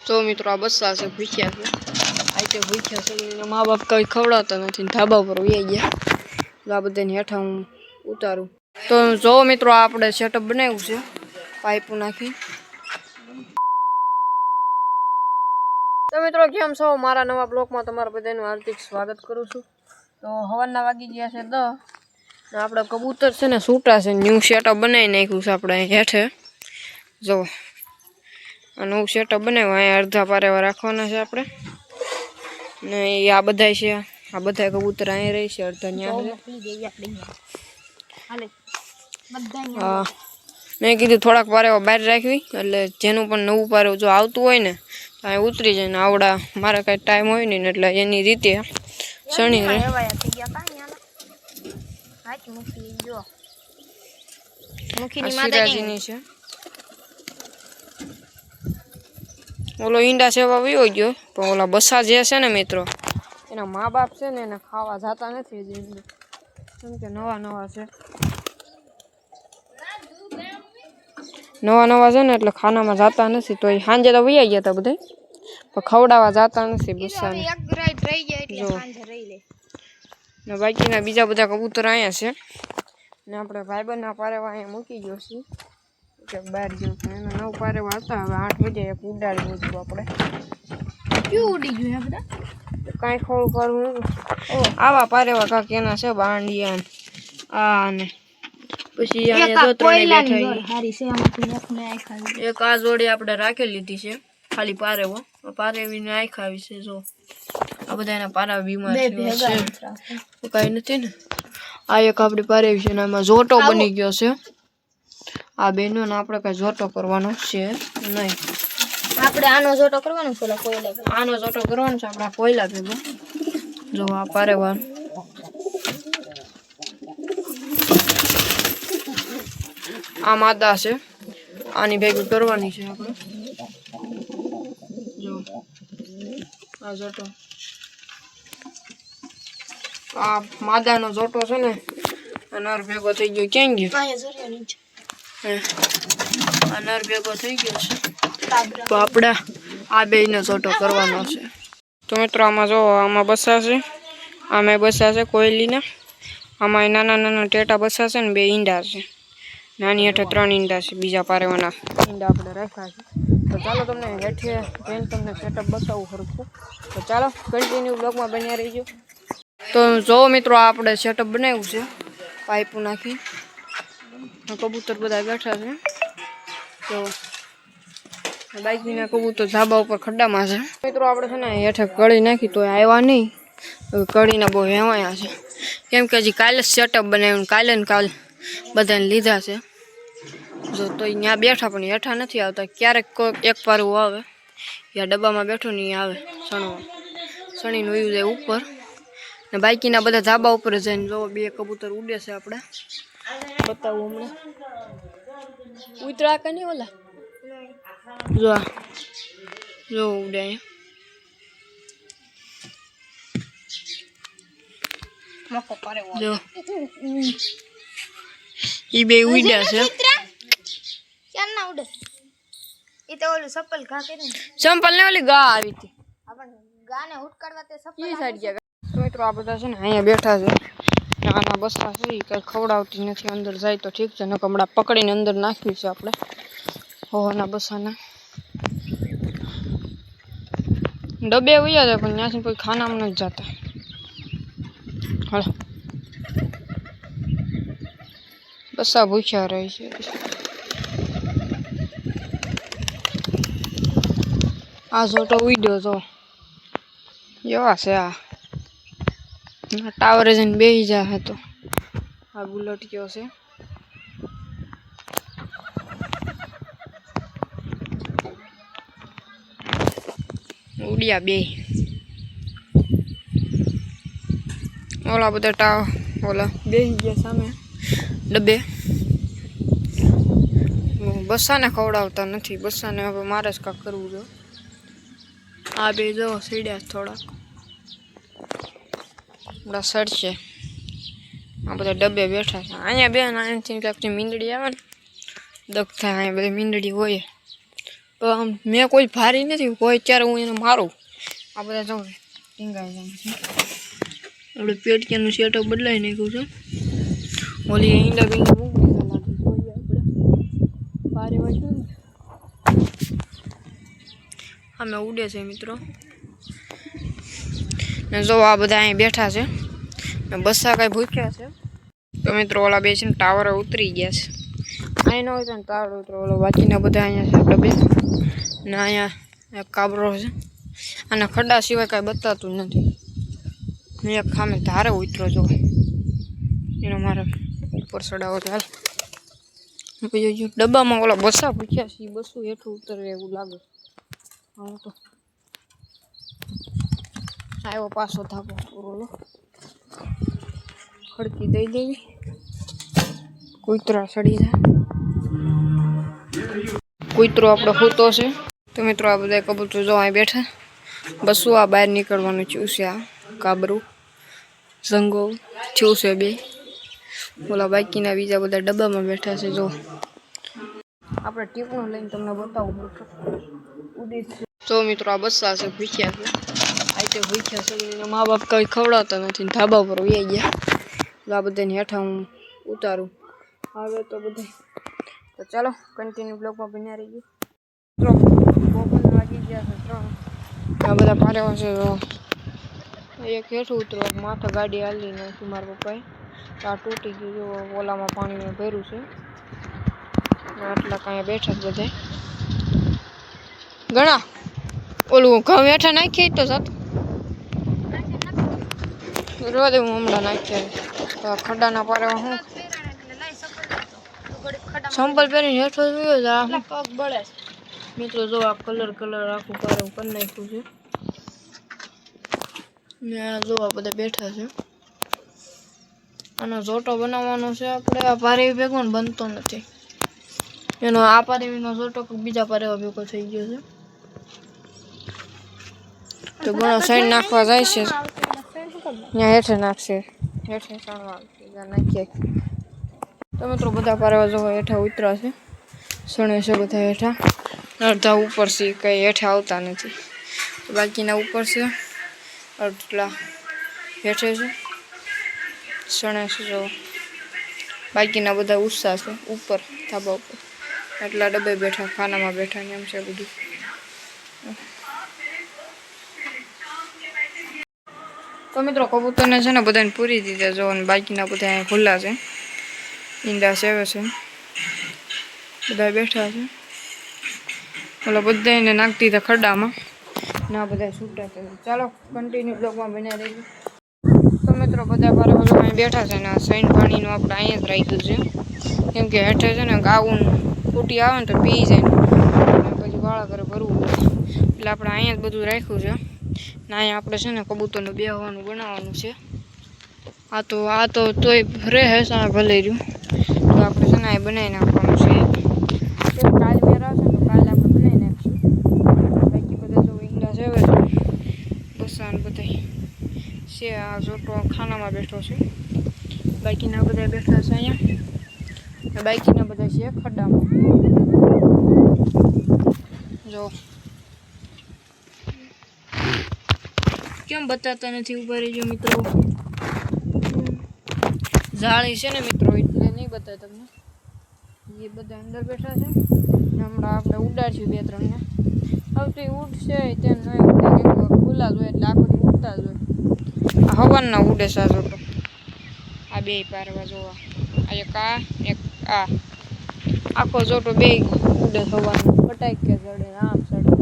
તો મિત્રો આ બસ્સા છે ભૂખ્યા છે આ તે ભૂખ્યા છે મા બાપ કઈ ખવડાવતા નથી ધાબા પર વહી ગયા તો આ બધાને હેઠા હું ઉતારું તો જો મિત્રો આપણે સેટઅપ બનાવ્યું છે પાઇપ નાખી તો મિત્રો કેમ છો મારા નવા બ્લોગમાં તમારા બધાનું હાર્દિક સ્વાગત કરું છું તો હવારના વાગી ગયા છે 10 ને આપણે કબૂતર છે ને છૂટા છે ન્યૂ સેટઅપ બનાવી નાખ્યું છે આપણે હેઠે જો આ નવું સેટઅપ બનાવ્યું અહીંયા અડધા પારેવા રાખવાના છે આપણે ને આ બધા છે આ બધા કબૂતર અહીં રહી છે અડધા ન્યા મેં કીધું થોડાક પારેવા બહાર રાખવી એટલે જેનું પણ નવું પારેવું જો આવતું હોય ને તો અહીં ઉતરી જાય ને આવડા મારે કાંઈ ટાઈમ હોય ને એટલે એની રીતે શણી રહે સિરાજીની છે ઓલો ઈંડા સેવા વયો ગયો પણ ઓલા બસા જે છે ને મિત્રો એના મા બાપ છે ને એને ખાવા જતા નથી કેમ કે નવા નવા છે ને એટલે ખાનામાં જતા નથી તો સાંજે તો વૈયા ગયા હતા બધા પણ ખવડાવવા જતા નથી બસાને ને બાકીના બીજા બધા કબૂતર અહીંયા છે ને આપણે ભાઈબંધના પારેવા અહીંયા મૂકી ગયો છીએ કે બહાર ગયો એના 9 પારેવા હતા હવે 8 વાગે એક ઉડાડી મૂક્યું આપણે ક્યું ઉડી ગયું આ બધા કાંઈ ખોળ કરવું આવા પારેવા કાંક એના છે બાંડિયા આ ને પછી અહીંયા જો ત્રણે બેઠા એક આ જોડી આપણે રાખી લીધી છે ખાલી પારેવો પારેવીને આંખ આવી છે જો આ બધા એના પારા બીમાર છે કાંઈ નથી ને આ એક આપણી પારેવી છે ને આમાં જોટો બની ગયો છે આ બેનો ને આપણે કઈ જોટો કરવાનો છે નહીં આપણે આનો જોટો કરવાનો છે આનો જોટો કરવાનો છે આપણા કોયલા ભેગો જો આ પારેવા આ માદા છે આની ભેગી કરવાની છે આપણે જો આ જોટો આ માદાનો જોટો છે ને નર ભેગો થઈ ગયો ક્યાં ગયો આ નર ભેગો થઈ ગયો છે તો આપણે આ બેયનો જોટો કરવાનો છે તો મિત્રો આમાં જો આમાં બસા છે આમાં બસા છે કોયલીના આમાં નાના નાના ટેટા બસા છે ને 2 ઈંડા છે નાની હેઠે 3 ઈંડા છે બીજા પારેવાના ઈંડા આપણે રાખ્યા છે તો ચાલો તમને હેઠે જઈને તમને સેટઅપ બતાવું સરખું તો ચાલો કન્ટિન્યુ બ્લોગમાં બન્યા રહીજો તો જો મિત્રો આપણે સેટઅપ બનાવ્યું છે પાઇપ નાખી કબૂતર બધા બેઠા છે તો બાઈકના કબૂતર ધાબા ઉપર ખડ્ડામાં છે મિત્રો આપણે છે ને હેઠે કળી નાખી તો આવ્યા નહીં કળીના બહુ હેવાયા છે કેમ કે હજી કાલે જ સેટઅપ બનાવ્યું કાલે ને કાલ બધાને લીધા છે જો તો અહીંયા બેઠા પણ હેઠા નથી આવતા ક્યારેક એક પારું આવે યા ડબ્બામાં બેઠો નહીં આવે સણીને વયું જાય ઉપર ને બાકીના બધા ધાબા ઉપર જઈને જો 2 કબૂતર ઉડે છે આપણે બતાવું હમણાં ઉતરા કે નહીં ઓલા જો ઉડે જો ઈ બે ઉડ્યા છે ક્યાં ના ઉડે ઈ તો ઓલું સપલ ઘા કરીને સંપલ ને ઓલી ગા આવી હતી આપણ ગાને ઉટકાડવા તે સપલ ઈ સાઈડ ગયા તો મિત્રો આ બધા છે ને અહીંયા બેઠા છે આના બસા છે ઈ કઈ ખવડાવતી નથી અંદર જાય તો ઠીક છે નકર હમણાં પકડીને અંદર નાખ્યું છે આપણે હોના બસાના ડબ્બે વયા જાય પણ ત્યાંથી કોઈ ખાનામાં નથી જતા હાલો બસા ભૂખ્યા રહે છે આ જોટો ઉડ્યો તો એવા છે આ ટાવરે જઈને બેસી જા હતો આ બુલેટ કયો છે ઉડ્યા બે ઓલા બધા ઓલા બેસી ગયા સામે ડબ્બે બસાને ખવડાવતા નથી બસાને હવે મારે જ કાંક કરવું જો આ બે જો સીડ્યા થોડાક બધા સડશે આ બધા ડબ્બે બેઠા છે અહીંયા બે અહીંથી કાંકની મીંદડી આવે ને દગ થાય અહીંયા બધી મીંદડી હોય મેં કોઈ ભારી નથી, કોઈ ત્યારે હું એને મારું. આ બધા જો ટીંગાઈ જાય છે. આપણે પેટીયાનું સેટઅપ બદલાઈ નાખ્યું છે. ઓલી ઈંડા બીંડા મૂકી દીધા લાગે જોઈએ આપણે ભારે વાંચ્યું ને અમે ઉડે છે મિત્રો. ને જો આ બધા અહીં બેઠા છે ને બસ્સા કાંઈ ભૂખ્યા છે. તો મિત્રો ઓલા બે છે ને ટાવરે ઉતરી ગયા છે. અહીં ન હોય તો ટાવર ઉતરો ઓલો બાકીના બધા અહીંયા છે ડબે ને અહીંયા એક કાબરો છે. અને ખડા સિવાય કાંઈ બતાતું નથી. એક ખામે ધારે ઉતરો જો એનો મારે ઉપર ચડાવો ચાલ પછી ડબ્બામાં ઓલા બસ્સા ભૂખ્યા છે. બસું હેઠું ઉતરે એવું લાગે. હું તો આવ્યો પાછો ધાબો પૂરો ખડકી દઈ દેવી કૂતરા ચડી જાય. કૂતરો આપણો સૂતો છે. તો મિત્રો આ બધા કબૂતર જો અહીં બેઠા. બસું આ બહાર નીકળવાનું થયું છે. આ કાબરું ઝંગો થયું છે બે. ઓલા બાકીના બીજા બધા ડબ્બામાં બેઠા છે. જો આપણે ટીપણું લઈને તમને બતાવું ઉડી. તો મિત્રો આ બસ્સા છે ભૂખ્યા છે. આ તે ભૂખ્યા છે એના મા બાપ કંઈ ખવડાવતા નથી. ધાબા પર વહી ગયા. આ બધાને હેઠા હું ઉતારું હવે તો બધા. તો ચાલો કન્ટિન્યુ બ્લોગમાં બન્યા રહી ગયું. બોપન વાગી ગયા છે 3. આ બધા પારેવા છે. એક હેઠું ઉતરો માથે ગાડી હાલી નાખી મારા પપ્પાએ. આ તૂટી ગયું જો ઓલામાં પાણીમાં ભર્યું છે. આટલા કાંઈ બેઠા જ બધા ઘણા. ઓલું ઘઉં હેઠા નાખીએ તો સાત રોજ હું હમણાં નાખ્યા. તો ખડાના પારેવા હું સંપલ પહેરીને હેઠો જોયો છે. આ પગ બળે છે મિત્રો. જો આ કલર આખું પારું કરી નાખ્યું છે. ને આ જો આ બધા બેઠા છે. આનો જોટો બનાવવાનો છે આપણે. આ પારેવી ભેગો ને બનતો નથી એનો. આ પારેવીનો જોટો બીજા પારેવા ભેગો થઈ ગયો છે. તો ઘણો સાઈડ નાખવા જાય છે. ત્યાં હેઠે નાખશે. હેઠે ચણવા નાખીએ. તો મિત્રો બધા પારેવા જો હેઠા ઉતરા છે. સણે છે બધા હેઠા. અડધા ઉપર છે કંઈ હેઠે આવતા નથી. બાકીના ઉપર છે. અડધા હેઠે છે સણે છે. જો બાકીના બધા ઉત્સાહ છે ઉપર ધાબા ઉપર. એટલા ડબ્બે બેઠા ખાનામાં બેઠા ને એમ છે બધું. તો મિત્રો કબૂતરને છે ને બધાને પૂરી દીધા જો. અને બાકીના બધા અહીંયા ખુલ્લા છે. ઈંડા સેવે છે. બધા બેઠા છે. ઓલા બધા એને નાખી દીધા ખડામાં. ના બધા છૂટા છે. ચાલો કન્ટિન્યુ બ્લોગમાં બન્યા રહી. તો મિત્રો બધા પારેવા જો અહીં બેઠા છે. ને સૈન પાણીનું આપણે અહીંયા જ રાખ્યું છે. કેમ કે હેઠે છે ને ગાવું ફૂટી આવે ને તો પી જાય ને પછી વાળા ઘરે ભરવું પડે. એટલે આપણે અહીંયા જ બધું રાખ્યું છે. ને અહીંયા આપણે છે ને કબૂતરનું બેહવાનું બનાવવાનું છે. આ તો તોય રહે સામે ભલે રહ્યું. તો આપણે છે ને આ બનાવી નાખવાનું છે. કાલ મેરા છે તો કાલે આપણે બનાવી નાખીશું. બાકી બધા જો ઈંડા છે બસાન બધા છે. આ જોટો ખાનામાં બેઠો છે. બાકીના બધા બેઠા છે અહીંયા. બાકીના બધા છે ખડામાં. જો કેમ બતાતા નથી ઉભા રહેજો મિત્રો. જાળી છે ને મિત્રો એટલે નહીં બતાવે તમને. એ બધા અંદર બેઠા છે. હમણાં આપણે ઉડાડશું 2-3 ને. હવે તો ઉડશે તેમ નહીં ઉડે. ખુલ્લા જ હોય એટલે આખો દી ઉડતા જ હોય. આ હવાના ઉડે છે આ જોટો. આ બે પારવા જોવા. આ એક આ આખો જોટો બે ઉડે હવાનો. ફટાક કે જડે આમ ચડે.